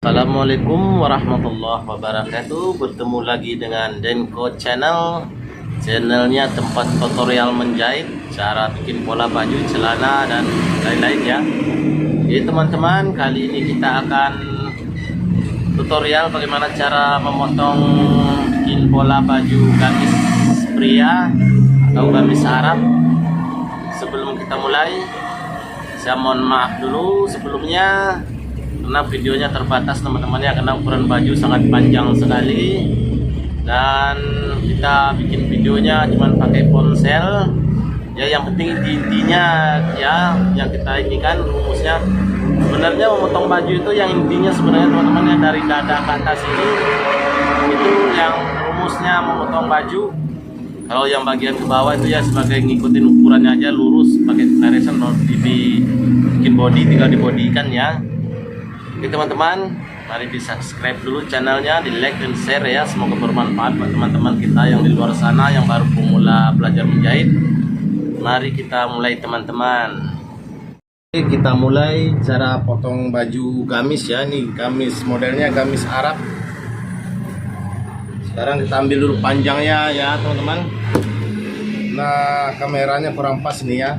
Assalamualaikum warahmatullahi wabarakatuh. Bertemu lagi dengan Denko Channel. Channelnya tempat tutorial menjahit, cara bikin pola baju, celana, dan lain-lain ya. Jadi teman-teman, kali ini kita akan tutorial bagaimana cara memotong bikin pola baju gamis pria atau gamis Arab. Sebelum kita mulai, saya mohon maaf dulu sebelumnya karena videonya terbatas teman-teman ya, karena ukuran baju sangat panjang sekali dan kita bikin videonya cuman pakai ponsel ya. Yang penting intinya ya, yang kita inginkan rumusnya sebenarnya memotong baju itu yang intinya sebenarnya teman-teman ya, dari dada ke atas ini itu yang rumusnya memotong baju. Kalau yang bagian ke bawah itu ya sebagai ngikutin ukurannya aja, lurus pakai variation, bikin body tinggal dibodikan ya. Oke teman-teman, mari di subscribe dulu channelnya, di like dan share ya. Semoga bermanfaat buat teman-teman kita yang di luar sana yang baru pemula belajar menjahit. Mari kita mulai teman-teman. Oke, kita mulai cara potong baju gamis ya. Nih gamis, modelnya gamis Arab. Sekarang kita ambil dulu panjangnya ya teman-teman. Nah kameranya kurang pas nih ya.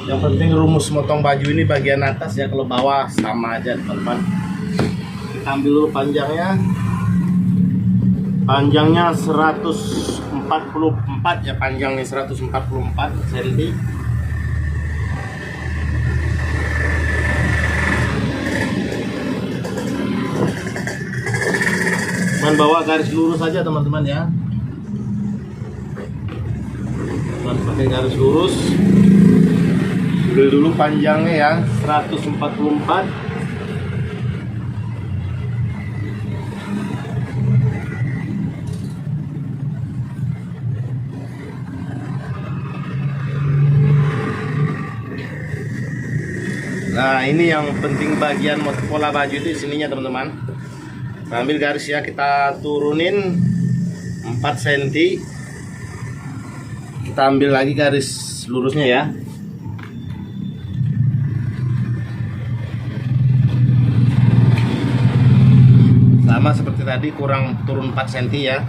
Yang penting rumus motong baju ini bagian atas ya, kalau bawah sama aja teman-teman. Kita ambil dulu panjangnya. Panjangnya 144 ya, panjangnya 144 cm. Cuman bawa garis lurus aja teman-teman ya. Cuman pakai garis lurus. Ambil dulu panjangnya ya, 144. Nah ini yang penting bagian pola baju itu sininya teman-teman. Nah, ambil garis ya, kita turunin 4 cm. Kita ambil lagi garis lurusnya ya. Sama seperti tadi, kurang turun 4 cm ya.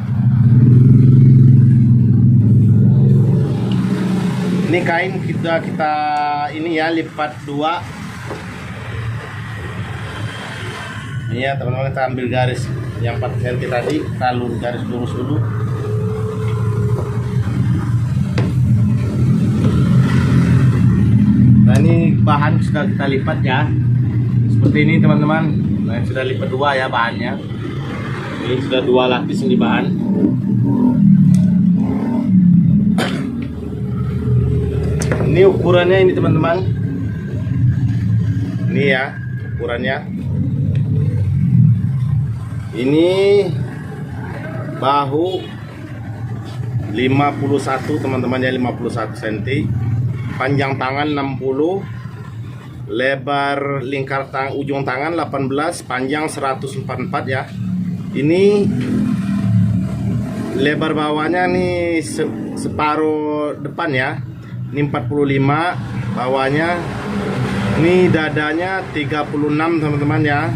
Ini kain kita ini ya, lipat 2. Ini ya teman-teman, kita ambil garis yang 4 cm tadi, kita garis lurus dulu. Nah ini bahan sudah kita lipat ya, seperti ini teman-teman. Nah sudah lipat 2 ya bahannya. Ini sudah 2 lapis ini bahan. Ini ukurannya ini teman-teman. Ini ya ukurannya. Ini bahu 51 teman-teman ya, 51 cm. Panjang tangan 60. Lebar lingkar ujung tangan 18, panjang 144 ya. Ini lebar bawahnya nih separuh depan ya. Ini 45 bawahnya. Ini dadanya 36 teman-teman ya.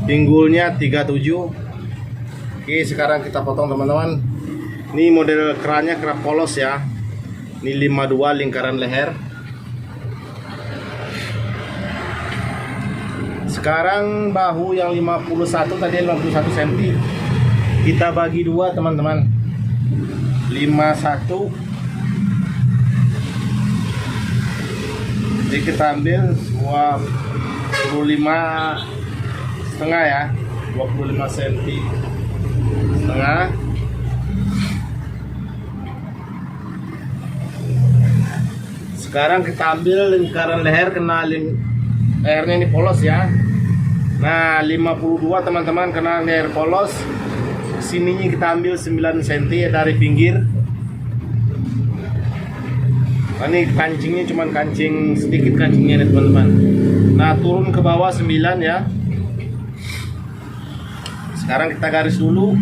Pinggulnya 37. Oke, sekarang kita potong teman-teman. Ini model kerannya keran polos ya. Ini 52 lingkaran leher. Sekarang bahu yang 51 tadi 51 cm. Kita bagi 2 teman-teman. 51. Jadi kita ambil semua 25 setengah ya. 25 cm setengah. Sekarang kita ambil lingkaran leher, kena lehernya ini polos ya. Nah 52 teman-teman, kena leher polos. Sininya kita ambil 9 cm ya dari pinggir. Nah, ini kancingnya cuman kancing sedikit, kancingnya nih teman-teman. Nah turun ke bawah 9 ya. Sekarang kita garis dulu.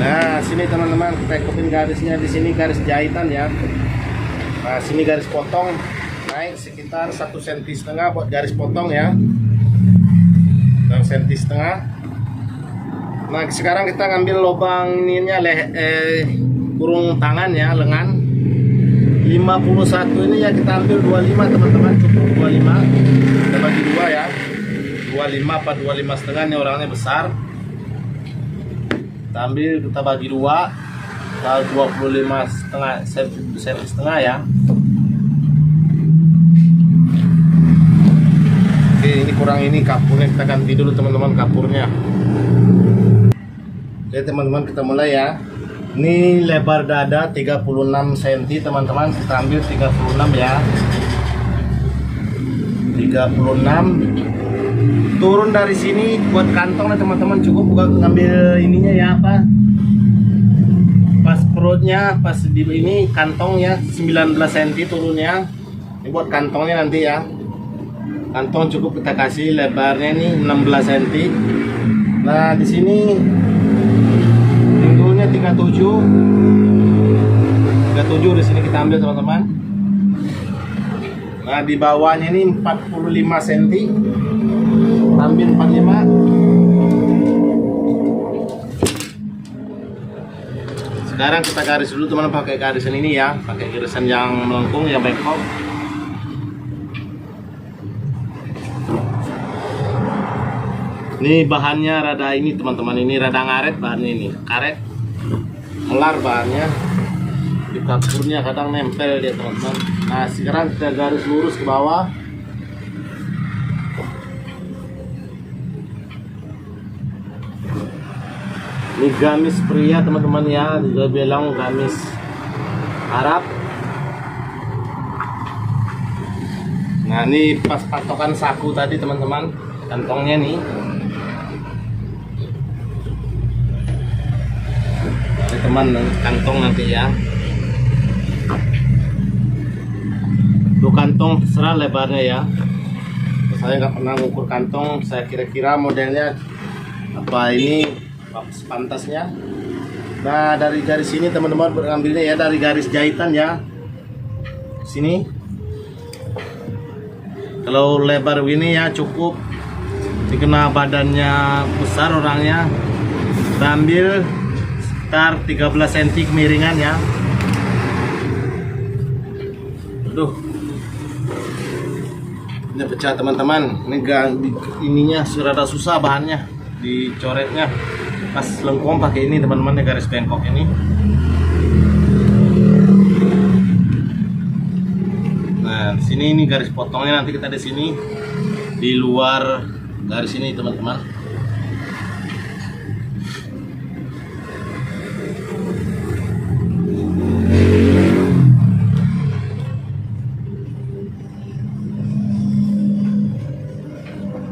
Nah sini teman-teman, kita ikutin garisnya. Di sini garis jahitan ya. Nah sini garis potong. Nah naik sekitar 1,5 cm buat garis potong ya, 1,5 cm. Nah sekarang kita ngambil lubang ininya kurung tangan ya, lengan 51 ini ya, kita ambil 25 teman-teman, cukup 25, kita bagi dua ya, 25 apa 25 setengah, ini orangnya besar. Kita ambil, kita bagi dua, kita 25 setengah ya. Oke, ini kurang, ini kapurnya kita ganti dulu teman-teman, kapurnya. Oke teman-teman, kita mulai ya. Ini lebar dada 36 cm teman-teman, kita ambil 36 ya, 36. Turun dari sini buat kantong teman-teman, cukup bukan ngambil ininya ya, apa pas perutnya, pas di ini kantongnya 19 cm turunnya. Ini buat kantongnya nanti ya, kantong cukup kita kasih lebarnya ini 16 cm. Nah di sini pinggulnya 37 di sini kita ambil teman-teman. Nah di bawahnya ini 45 cm, ambil 45. Sekarang kita garis dulu teman-teman, pakai garisan ini ya, pakai garisan yang melengkung, yang bengkok. Ini bahannya rada ini teman-teman, ini rada ngaret bahannya, ini karet melar bahannya, di kapurnya kadang nempel dia teman-teman. Nah sekarang kita garis lurus ke bawah. Ini gamis pria teman-teman ya, juga bilang gamis Arab. Nah ini pas patokan saku tadi teman-teman, kantongnya nih. Ini teman, kantong nanti ya. Tuh kantong terserah lebarnya ya. Saya nggak pernah ngukur kantong, saya kira-kira modelnya apa ini pantasnya. Nah dari garis sini teman-teman mengambilnya ya, dari garis jahitan ya, sini. Kalau lebar ini ya cukup, dikena badannya besar orangnya, kita ambil sekitar 13 cm kemiringan ya. Aduh, ini pecah teman-teman. Ini ininya rada susah bahannya, dicoretnya. Pas lengkung pakai ini teman-teman, garis bengkok ini. Nah sini ini garis potongnya, nanti kita di sini di luar garis ini teman-teman.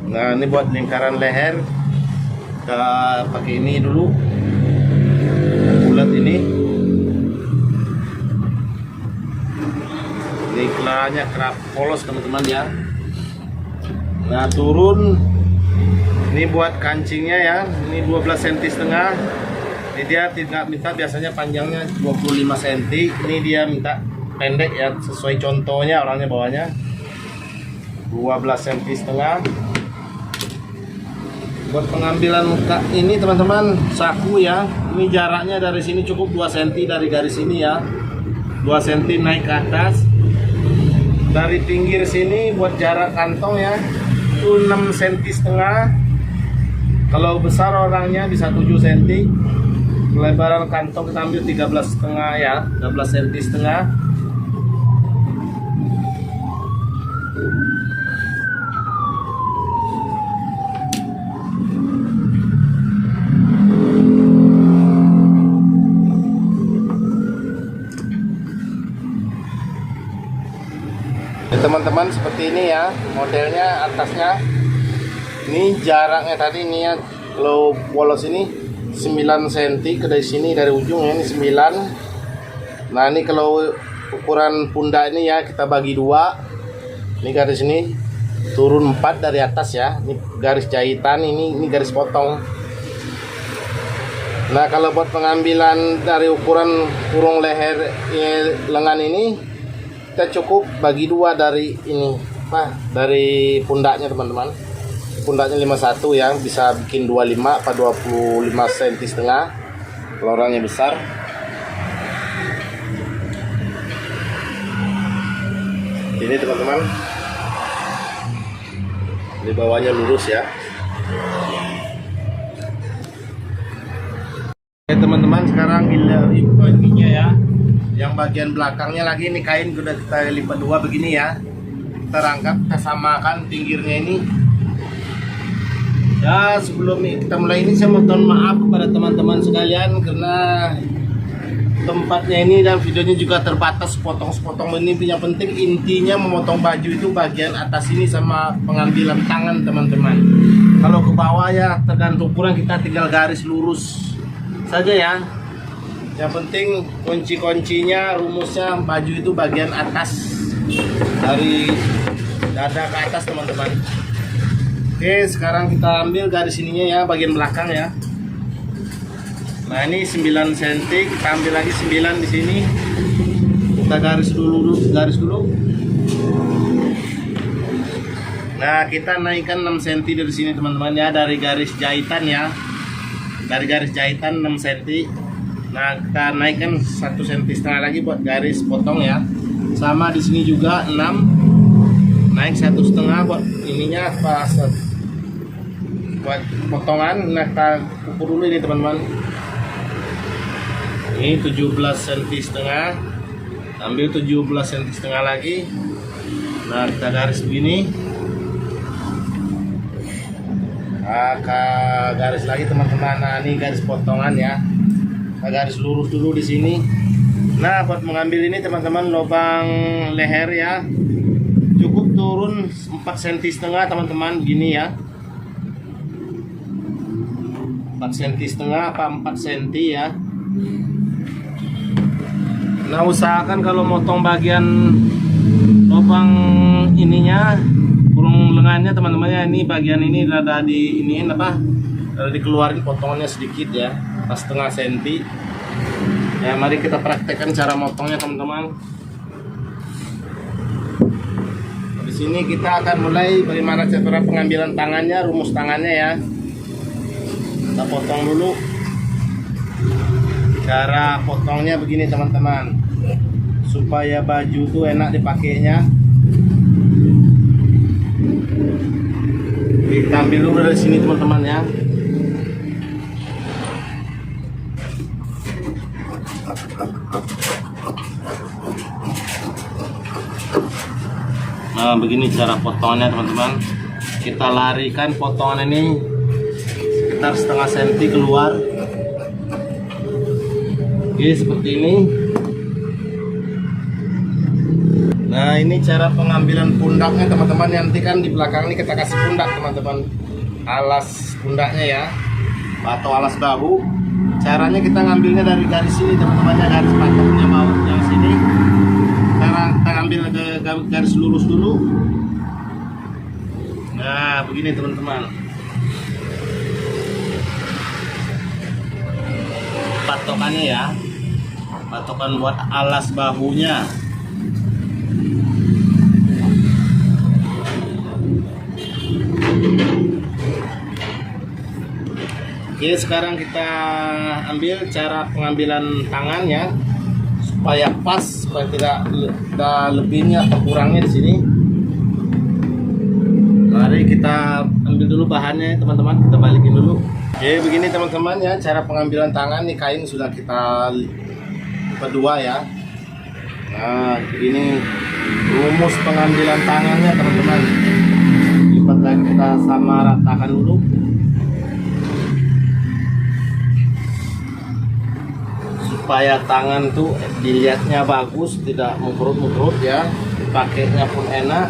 Nah ini buat lingkaran leher, kita pakai ini dulu, bulat ini kelanya kerap polos teman-teman ya. Nah turun ini buat kancingnya ya, ini 12 cm setengah. Ini dia tidak minta, biasanya panjangnya 25 cm, ini dia minta pendek ya, sesuai contohnya orangnya bawahnya 12 cm setengah. Buat pengambilan muka ini teman-teman, saku ya, ini jaraknya dari sini cukup 2 cm dari garis ini ya, 2 cm naik ke atas. Dari pinggir sini buat jarak kantong ya, itu 6 cm setengah. Kalau besar orangnya bisa 7 cm. Kelebaran kantong kita ambil 13 setengah ya, 13 cm setengah. Teman-teman seperti ini ya modelnya, atasnya ini jaraknya tadi ini ya, kalau polos ini 9 cm ke dari sini, dari ujungnya ini 9. Nah ini kalau ukuran pundak ini ya, kita bagi dua. Ini garis ini turun 4 dari atas ya, ini garis jahitan, ini garis potong. Nah kalau buat pengambilan dari ukuran kurung leher lengan ini, kita cukup bagi dua dari ini, dari pundaknya teman-teman. Pundaknya 51 ya, bisa bikin 25 apa 25 cm setengah kalau orangnya besar. Ini teman-teman, di bawahnya lurus ya. Oke teman-teman, sekarang ininya ya, yang bagian belakangnya lagi ini kain sudah kita lipat dua begini ya. Kita rangkap, kita samakan pinggirnya ini. Ya, sebelum kita mulai ini saya mohon maaf kepada teman-teman sekalian karena tempatnya ini dan videonya juga terbatas, potong-potong ini. Yang penting intinya memotong baju itu bagian atas ini sama pengambilan tangan teman-teman. Kalau ke bawah ya tergantung ukuran, kita tinggal garis lurus saja ya. Yang penting kunci-kuncinya, rumusnya baju itu bagian atas, dari dada ke atas teman-teman. Oke, sekarang kita ambil garis ininya ya, bagian belakang ya. Nah, ini 9 cm, kita ambil lagi 9 di sini. Kita garis dulu. Nah, kita naikkan 6 cm dari sini teman-teman ya, dari garis jahitan ya. Dari garis jahitan 6 cm. Nah, kita naikkan 1,5 cm lagi buat garis potong ya. Sama di sini juga 6. Naik 1,5 buat ininya pas buat potongan. Nah, kita ukur dulu ini teman-teman. Ini 17,5 cm. Ambil 17,5 cm lagi. Nah, kita garis begini. Nah, garis lagi teman-teman. Nah, ini garis potongan ya. Kita garis lurus dulu di sini. Nah, buat mengambil ini teman-teman, lubang leher ya, cukup turun 4,5 cm teman-teman, gini ya. 4,5 cm apa 4 cm ya. Nah, usahakan kalau motong bagian lubang ininya, kurung lengannya teman-teman ya, ini bagian ini rada di iniin apa, rada dikeluarin potongannya sedikit ya, pas setengah senti. Ya, mari kita praktekkan cara motongnya teman-teman. Di sini kita akan mulai bagaimana cara pengambilan tangannya, rumus tangannya ya. Kita potong dulu. Cara potongnya begini teman-teman, supaya baju tuh enak dipakainya. Kita ambil dulu dari sini teman-teman ya. Nah, begini cara potongannya teman-teman. Kita larikan potongan ini sekitar setengah senti keluar. Oke, seperti ini. Nah, ini cara pengambilan pundaknya teman-teman. Nanti kan di belakang ini kita kasih pundak teman-teman, alas pundaknya ya, atau alas bahu. Caranya kita ngambilnya dari garis sini teman-teman ya, garis patoknya bahu yang sini. Kita ambil ke garis lurus dulu. Nah, begini teman-teman. Patokannya ya, patokan buat alas bahunya. Oke, sekarang kita ambil cara pengambilan tangannya supaya pas, supaya tidak ada lebihnya atau kurangnya di sini. Mari kita ambil dulu bahannya teman-teman, kita balikin dulu. Oke, begini teman-teman ya cara pengambilan tangan. Nih kain sudah kita kedua ya. Nah, ini rumus pengambilan tangannya teman-teman. Lipat lagi, kita sama ratakan dulu. Supaya tangan tuh dilihatnya bagus, tidak mengkerut-mengkerut ya, pakainya pun enak.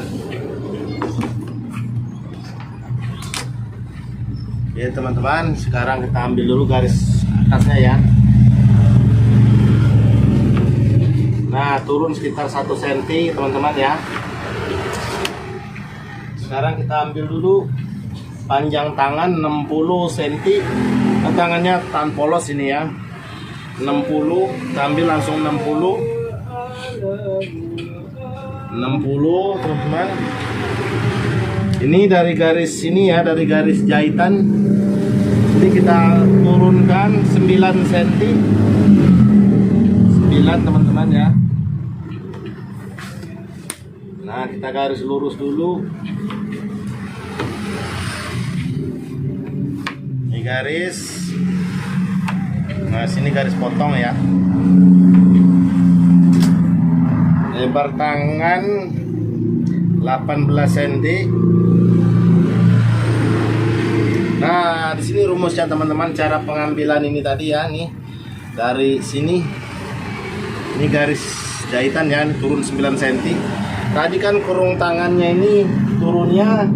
Ya teman-teman, sekarang kita ambil dulu garis atasnya ya. Nah, turun sekitar 1 cm teman-teman ya. Sekarang kita ambil dulu panjang tangan 60 cm. Tangannya tahan polos ini ya, 60, kita ambil langsung 60. 60 teman-teman. Ini dari garis sini ya, dari garis jahitan. Jadi kita turunkan 9 cm. 9 teman-teman ya. Nah, kita garis lurus dulu. Ini garis. Nah, sini garis potong ya. Lebar tangan 18 cm. Nah, di sini rumusnya teman-teman, cara pengambilan ini tadi ya, nih. Dari sini. Ini garis jahitan ya, turun 9 cm. Tadi kan kurung tangannya ini turunnya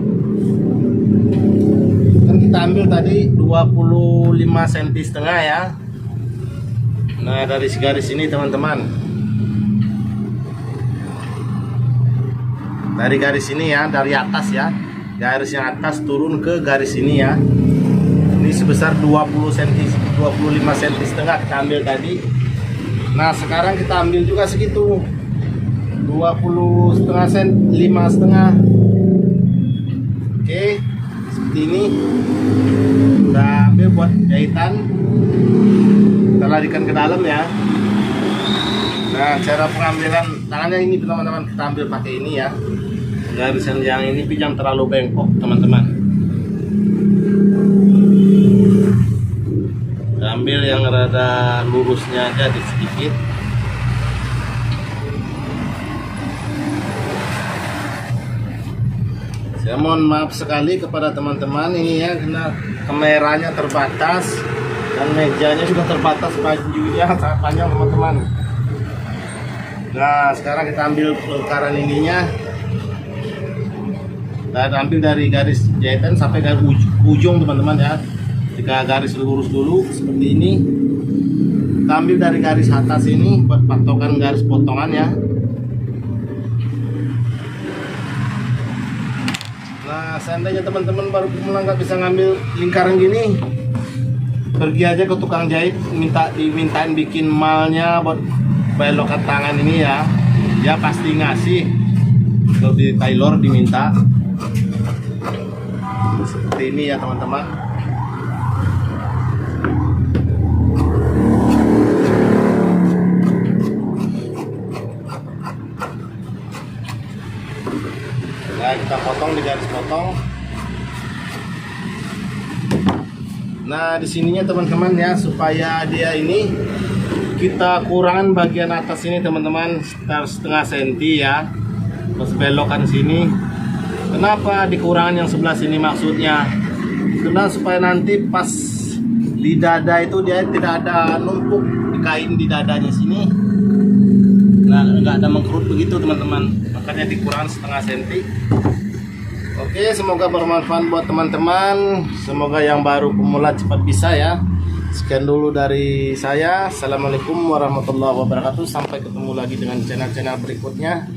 kan kita ambil tadi 25 cm setengah ya. Nah, dari garis ini teman-teman, dari garis ini ya, dari atas ya, garis yang atas turun ke garis ini ya. Ini sebesar 20 cm, 25 cm setengah kita ambil tadi. Nah, sekarang kita ambil juga segitu, 20 setengah sen, 5 setengah. Oke, seperti ini. Kita ambil buat jahitan, kita larikan ke dalam ya. Nah, cara pengambilan tangannya ini teman-teman, kita ambil pakai ini ya. Garisan yang ini jangan terlalu bengkok teman-teman. Kita ambil yang rada lurusnya aja sedikit. Saya mohon maaf sekali kepada teman-teman ini ya, karena kameranya terbatas dan mejanya juga terbatas, bajunya sangat panjang teman-teman. Nah, sekarang kita ambil lingkaran ininya dan ambil dari garis jahitan sampai ke ujung teman-teman ya. Jika garis lurus dulu seperti ini, kita ambil dari garis atas ini buat patokan garis potongan ya. Nah, seandainya teman-teman baru pemula nggak bisa ngambil lingkaran gini, pergi aja ke tukang jahit, dimintain bikin malnya buat belokan tangan ini ya. Dia pasti ngasih, kalau di tailor diminta seperti ini ya teman-teman. Nah, kita potong di garis potong. Nah, di sininya teman-teman ya, supaya dia ini kita kurangan bagian atas ini teman-teman, sekitar setengah senti ya. Terus belokan sini. Kenapa dikurangan yang sebelah sini maksudnya? Karena supaya nanti pas di dada itu dia tidak ada numpuk di kain di dadanya sini. Nah, nggak ada mengkerut begitu teman-teman, makanya dikurang setengah senti. Oke, semoga bermanfaat buat teman-teman. Semoga yang baru pemula cepat bisa ya. Sekian dulu dari saya. Assalamualaikum warahmatullahi wabarakatuh. Sampai ketemu lagi dengan channel-channel berikutnya.